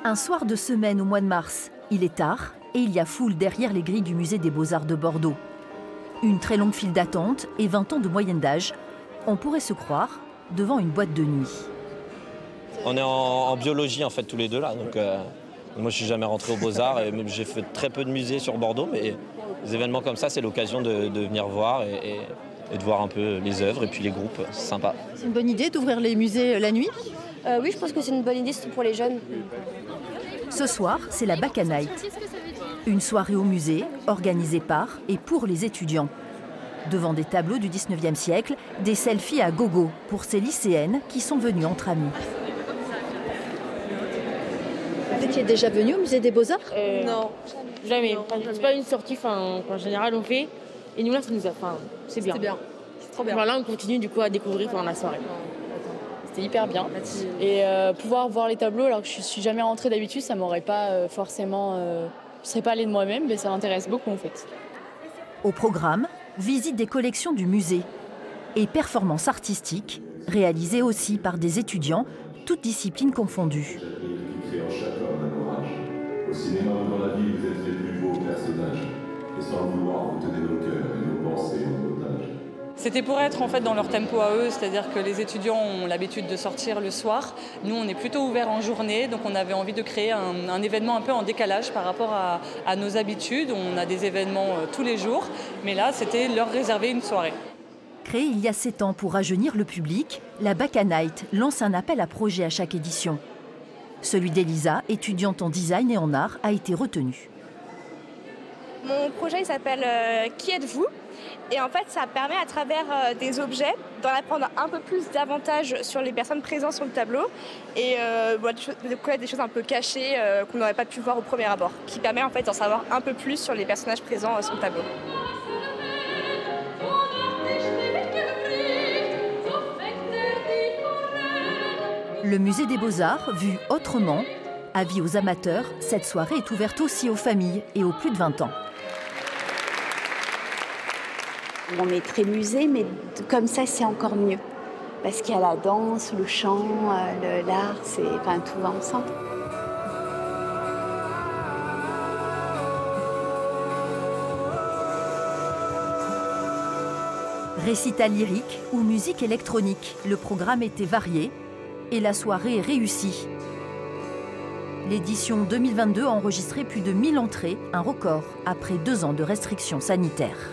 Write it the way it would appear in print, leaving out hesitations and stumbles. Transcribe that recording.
Un soir de semaine au mois de mars, il est tard et il y a foule derrière les grilles du musée des Beaux-Arts de Bordeaux. Une très longue file d'attente et 20 ans de moyenne d'âge. On pourrait se croire devant une boîte de nuit. On est en biologie en fait tous les deux là, donc moi je suis jamais rentré aux Beaux-Arts et j'ai fait très peu de musées sur Bordeaux, mais des événements comme ça c'est l'occasion de venir voir et de voir un peu les œuvres et puis les groupes, c'est sympa. C'est une bonne idée d'ouvrir les musées la nuit? Oui, je pense que c'est une bonne idée, surtout pour les jeunes. Ce soir, c'est la Bacchanal Night. Une soirée au musée, organisée par et pour les étudiants. Devant des tableaux du 19e siècle, des selfies à gogo pour ces lycéennes qui sont venues entre amis. Vous étiez déjà venu au musée des Beaux-Arts? Non, jamais. C'est pas une sortie qu'en général on fait. Et nous là, ça nous a. C'est bien. C'est bien. C'est trop bien. Là, on continue du coup à découvrir pendant la soirée. C'était hyper bien. Et pouvoir voir les tableaux alors que je suis jamais rentrée d'habitude, ça m'aurait pas forcément. Je serais pas allée de moi-même, mais ça m'intéresse beaucoup en fait. Au programme, visite des collections du musée et performances artistiques réalisées aussi par des étudiants, toutes disciplines confondues. Au cinéma ou dans la vie, vous êtes les plus beaux personnages. Et sans le vouloir, vous tenez nos cœurs et nos pensées en otage. C'était pour être en fait dans leur tempo à eux, c'est-à-dire que les étudiants ont l'habitude de sortir le soir. Nous, on est plutôt ouverts en journée, donc on avait envie de créer un événement un peu en décalage par rapport à nos habitudes. On a des événements tous les jours, mais là, c'était leur réserver une soirée. Créée il y a 7 ans pour rajeunir le public, la Bacchanal Night lance un appel à projet à chaque édition. Celui d'Elisa, étudiante en design et en art, a été retenu. Mon projet il s'appelle Qui êtes-vous? Et en fait, ça permet à travers des objets d'en apprendre un peu plus davantage sur les personnes présentes sur le tableau et de connaître des choses un peu cachées qu'on n'aurait pas pu voir au premier abord, qui permet en fait d'en savoir un peu plus sur les personnages présents sur le tableau. Le musée des Beaux-Arts, vu autrement, avis aux amateurs, cette soirée est ouverte aussi aux familles et aux plus de 20 ans. On est très musée, mais comme ça, c'est encore mieux. Parce qu'il y a la danse, le chant, l'art, tout va ensemble. Récital lyrique ou musique électronique, le programme était varié et la soirée est réussie. L'édition 2022 a enregistré plus de 1000 entrées, un record après 2 ans de restrictions sanitaires.